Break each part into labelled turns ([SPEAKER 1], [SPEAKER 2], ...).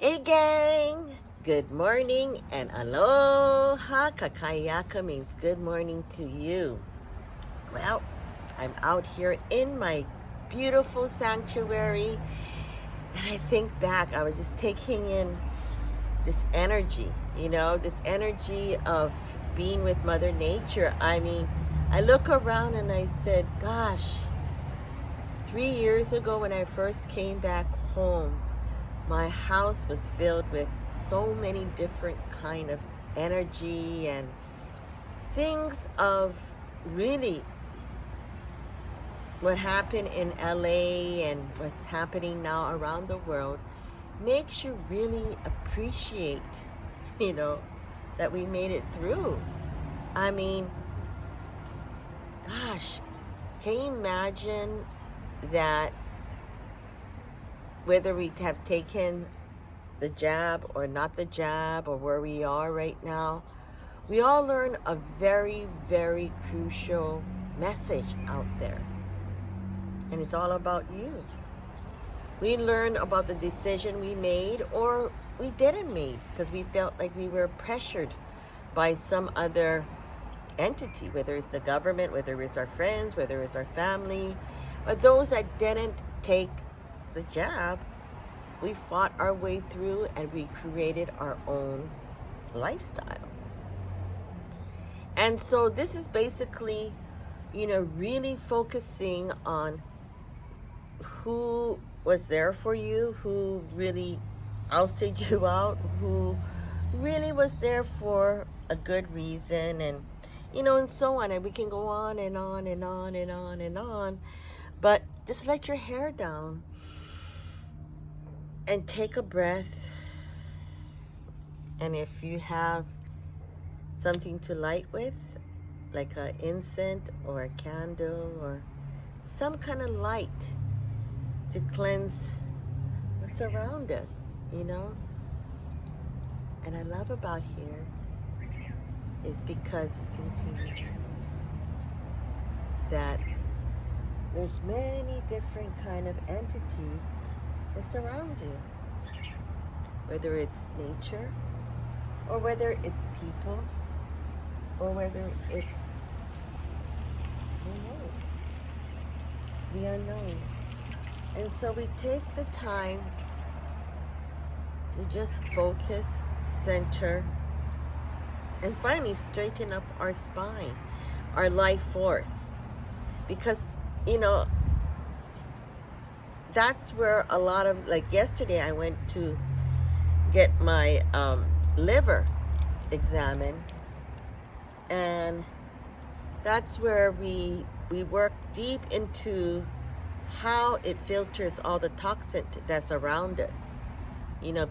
[SPEAKER 1] Hey gang! Good morning and aloha. Kakayaka means good morning to you. Well, I'm out here in my beautiful sanctuary and I think back, I was just taking in this energy, this energy of being with Mother Nature. I mean, I look around and I said, gosh, 3 years ago when I first came back home, my house was filled with so many different kind of energy and things of really what happened in LA and what's happening now around the world makes you really appreciate, that we made it through. I mean, gosh, can you imagine that whether we have taken the jab or not the jab or where we are right now, we all learn a very, very crucial message out there. And it's all about you. We learn about the decision we made or we didn't make because we felt like we were pressured by some other entity, whether it's the government, whether it's our friends, whether it's our family. But those that didn't take the jab, we fought our way through and we created our own lifestyle. And so this is basically, really focusing on who was there for you, who really ousted you out, who really was there for a good reason, and so on. And we can go on and on and on and on and on. But just let your hair down and take a breath. And if you have something to light with, like an incense or a candle or some kind of light to cleanse what's around us, And I love about here is because you can see that there's many different kind of entity that surrounds you, whether it's nature or whether it's people or whether it's, who knows, the unknown. And so we take the time to just focus, center, and finally straighten up our spine, our life force. Because, that's where a lot of, like yesterday I went to get my liver examined, and that's where we work deep into how it filters all the toxin that's around us.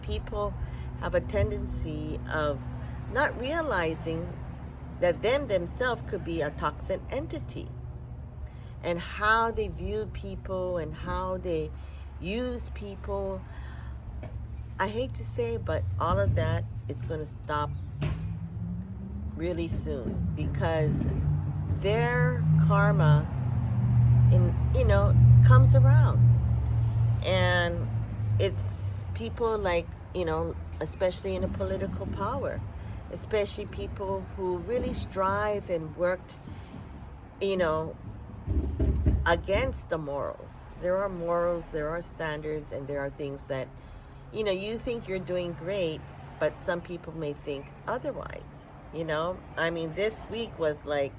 [SPEAKER 1] People have a tendency of not realizing that them themselves could be a toxin entity, and how they view people and how they use people. I hate to say, but all of that is going to stop really soon because their karma comes around. And it's people like, especially in the political power, especially people who really strive and worked, against the morals. There are morals, there are standards, and there are things that, you think you're doing great, but some people may think otherwise. I mean, this week was like,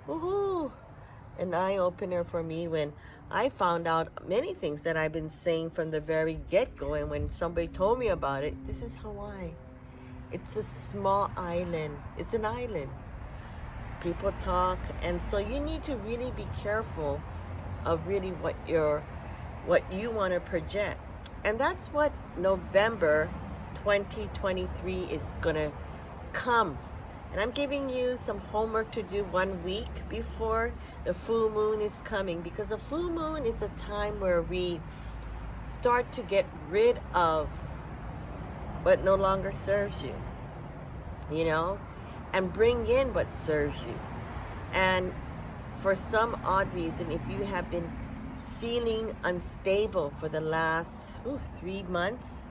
[SPEAKER 1] woohoo, an eye-opener for me when I found out many things that I've been saying from the very get-go. And when somebody told me about it, this is Hawaii. It's a small island. It's an island. People talk, and so you need to really be careful of really what you want to project. And that's what November 2023 is going to come. And I'm giving you some homework to do 1 week before the full moon is coming, because the full moon is a time where we start to get rid of what no longer serves you, and bring in what serves you. And for some odd reason, if you have been feeling unstable for the last 3 months,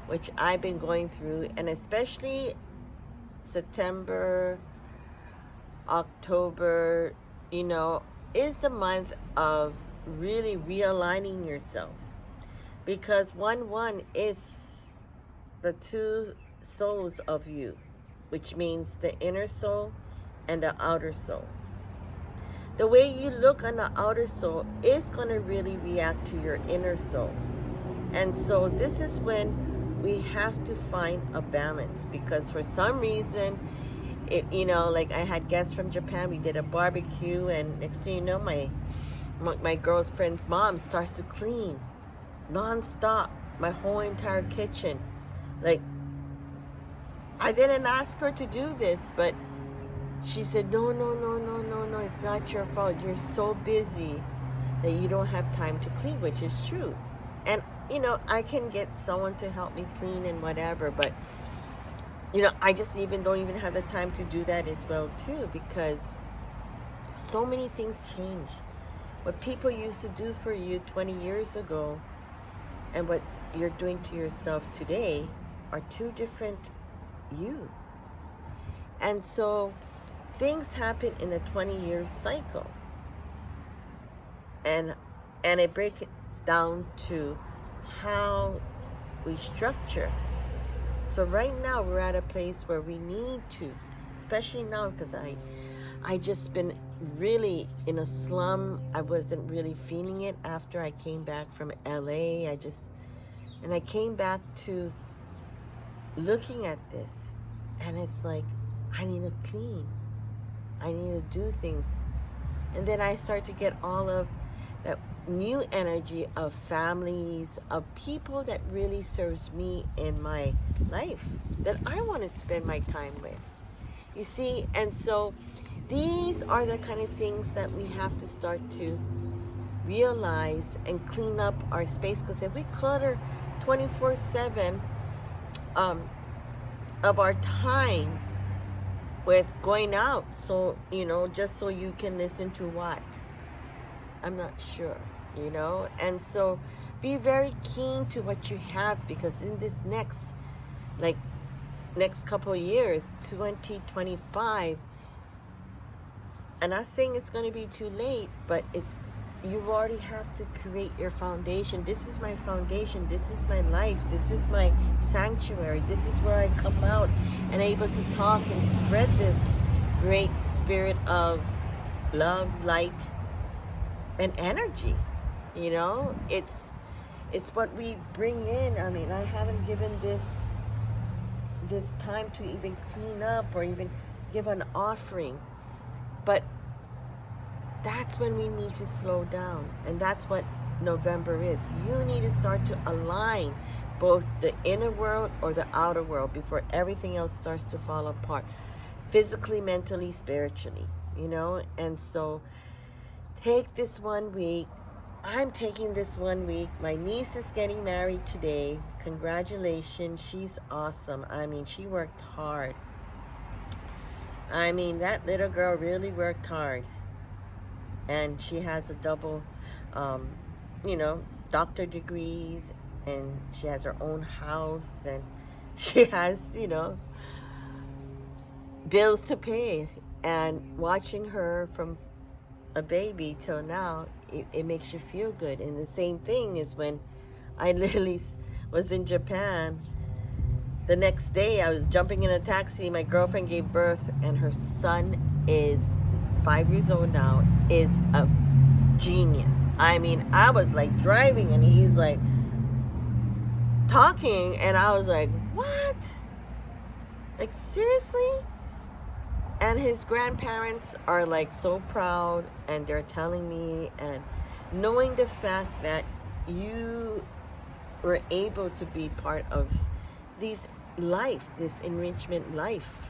[SPEAKER 1] which I've been going through, and especially September, October, you know, is the month of really realigning yourself, because 1-1 is the two souls of you, which means the inner soul and the outer soul. The way you look on the outer soul is going to really react to your inner soul. And so this is when we have to find a balance, because for some reason, you know, like I had guests from Japan, we did a barbecue, and next thing you know, my girlfriend's mom starts to clean non-stop my whole entire kitchen. Like, I didn't ask her to do this, but she said, no, it's not your fault. You're so busy that you don't have time to clean, which is true. And, you know, I can get someone to help me clean and whatever, but, you know, I just don't even have the time to do that as well, too, because so many things change. What people used to do for you 20 years ago and what you're doing to yourself today are two different you. And so things happen in a 20-year cycle, and it breaks down to how we structure. So right now we're at a place where we need to, especially now, because I just been really in a slum. I wasn't really feeling it after I came back from LA. And I came back to looking at this, and it's like, I need to clean. I need to do things. And then I start to get all of that new energy of families, of people that really serves me in my life, that I want to spend my time with. You see, and so these are the kind of things that we have to start to realize and clean up our space, because if we clutter 24/7 of our time with going out, so, you know, just so you can listen to what? I'm not sure, you know? And so be very keen to what you have, because in this next couple of years, 2025, I'm not saying it's going to be too late, but you already have to create your foundation. This is my foundation. This is my life. This is my sanctuary. This is where I come out and able to talk and spread this great spirit of love, light, and energy. You know, it's what we bring in. I mean, I haven't given this time to even clean up or even give an offering, but that's when we need to slow down. And that's what November is. You need to start to align both the inner world or the outer world before everything else starts to fall apart, physically, mentally, spiritually, you know. And so take this 1 week. I'm taking this 1 week. My niece is getting married today. Congratulations. She's awesome. I mean, she worked hard. I mean, that little girl really worked hard. And she has a double, you know, doctor degrees, and she has her own house, and she has, you know, bills to pay. And watching her from a baby till now, it makes you feel good. And the same thing is when I literally was in Japan. The next day, I was jumping in a taxi. My girlfriend gave birth, and her son is 5 years old now, is a genius. I mean, I was like driving, and he's like talking, and I was like, what? Like, seriously? And his grandparents are like so proud, and they're telling me, and knowing the fact that you were able to be part of this enrichment life.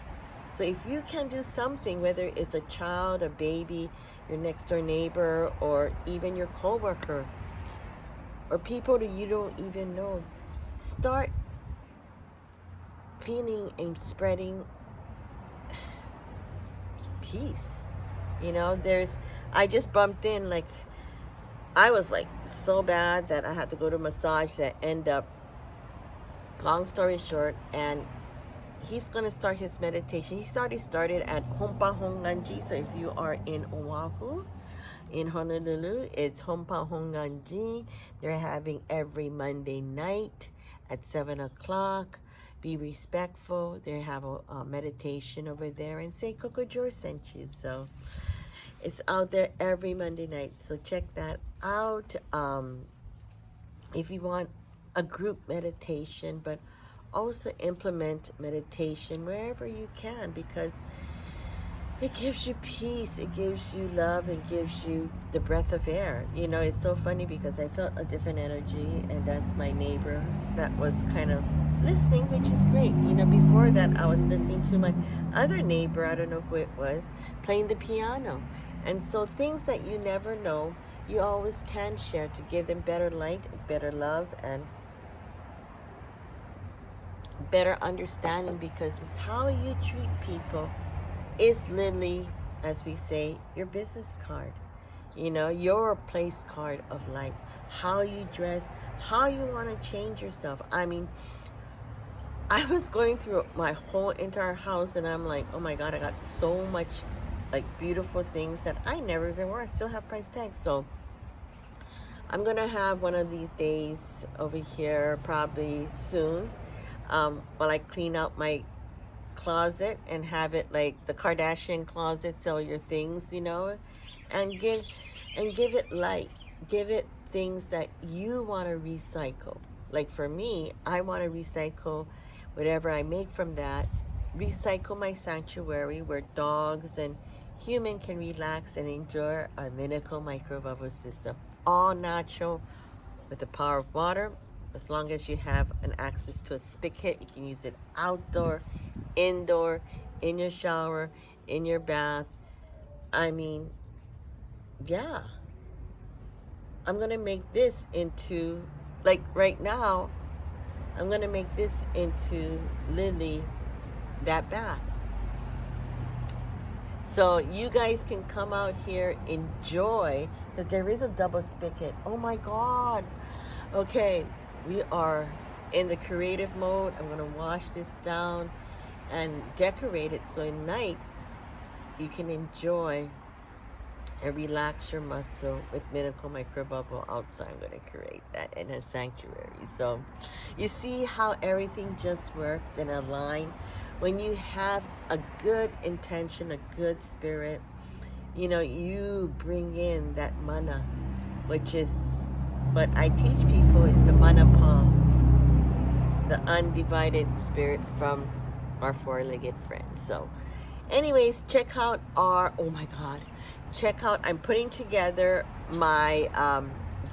[SPEAKER 1] So if you can do something, whether it's a child, a baby, your next door neighbor, or even your coworker, or people that you don't even know, start feeling and spreading peace. You know, I just bumped in, like, I was like so bad that I had to go to massage that end up Long story short, and he's going to start his meditation. He's already started at Hompa Honganji. So if you are in Oahu, in Honolulu, it's Hompa Honganji. They're having every Monday night at 7 o'clock. Be respectful. They have a meditation over there, and say Coco George sent you. So it's out there every Monday night. So check that out. If you want a group meditation, but also implement meditation wherever you can, because it gives you peace, it gives you love, it gives you the breath of air. You know, it's so funny because I felt a different energy, and that's my neighbor that was kind of listening, which is great. You know, before that I was listening to my other neighbor, I don't know who it was, playing the piano. And so things that you never know, you always can share to give them better light, better love, and better understanding, because it's how you treat people is literally, as we say, your business card. You know, your place card of life. How you dress, how you want to change yourself. I mean, I was going through my whole entire house, and I'm like, oh my God, I got so much like beautiful things that I never even wore. I still have price tags. So I'm going to have one of these days over here, probably soon, while I clean out my closet and have it like the Kardashian closet, sell your things, you know, and give it light, give it things that you want to recycle. Like for me, I want to recycle whatever I make from that, recycle my sanctuary where dogs and human can relax and enjoy our Minico microbubble system, all natural with the power of water. As long as you have an access to a spigot, you can use it outdoor, indoor, in your shower, in your bath. I mean, yeah. I'm going to make this into, like right now, I'm going to make this into literally that bath. So you guys can come out here, enjoy, because there is a double spigot. Oh my God. Okay, we are in the creative mode. I'm going to wash this down and decorate it so at night you can enjoy and relax your muscle with Minico microbubble outside. I'm going to create that in a sanctuary. So you see how everything just works in a line. When you have a good intention, a good spirit, you know, you bring in that mana, which is what I teach people is the mana palm, the undivided spirit from our four-legged friends. So anyways, check out our, oh my God, check out, I'm putting together my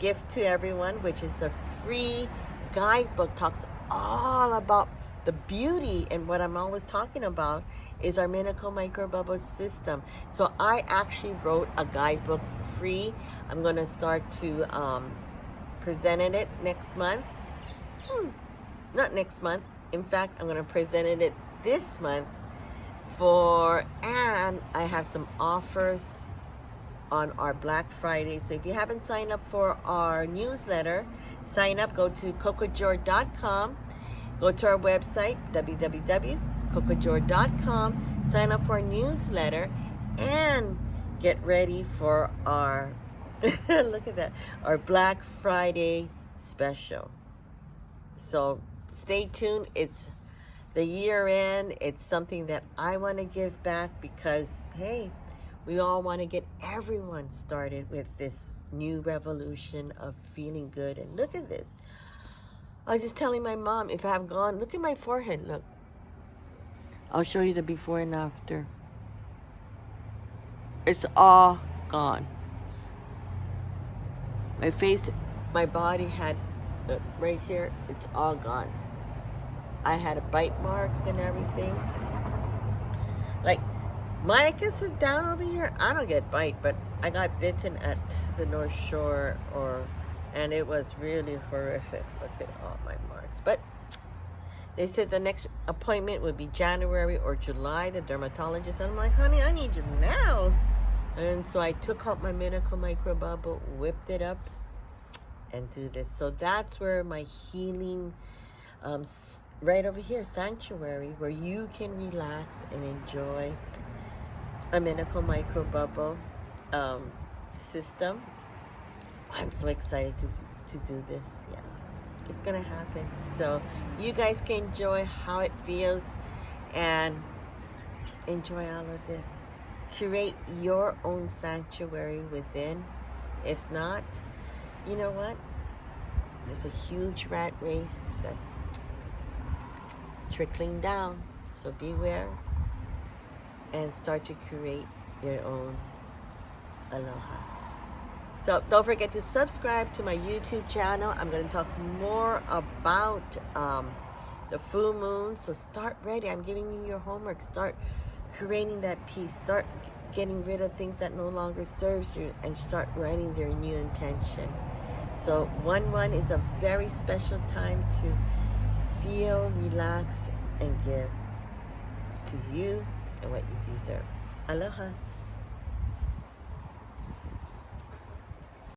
[SPEAKER 1] gift to everyone, which is a free guidebook, talks all about the beauty, and what I'm always talking about is our Minico microbubble system. So I actually wrote a guidebook free. I'm going to start to present it next month. Not next month. In fact, I'm going to present it this month and I have some offers on our Black Friday. So if you haven't signed up for our newsletter, sign up, go to cocojor.com. Go to our website, www.cocojor.com, sign up for our newsletter, and get ready for our, look at that, our Black Friday special. So stay tuned. It's the year end. It's something that I want to give back because, hey, we all want to get everyone started with this new revolution of feeling good. And look at this. I was just telling my mom, if I have gone, look at my forehead, look. I'll show you the before and after. It's all gone. My face, my body had, look, right here, it's all gone. I had bite marks and everything. Like, Monica sit down over here. I don't get bite, but I got bitten at the North Shore and it was really horrific. Look at all my marks. But they said the next appointment would be January or July, the dermatologist. And I'm like, honey, I need you now. And so I took out my Minico microbubble, whipped it up, and do this. So that's where my healing right over here, sanctuary, where you can relax and enjoy a medical micro bubble system. I'm so excited to do this. Yeah, it's gonna happen. So you guys can enjoy how it feels and enjoy all of this. Create your own sanctuary within. If not, you know what? There's a huge rat race that's trickling down. So beware and start to create your own aloha. So don't forget to subscribe to my YouTube channel. I'm going to talk more about the full moon. So start ready. I'm giving you your homework. Start creating that peace. Start getting rid of things that no longer serves you and start writing your new intention. So 1/1 is a very special time to feel, relax, and give to you and what you deserve. Aloha.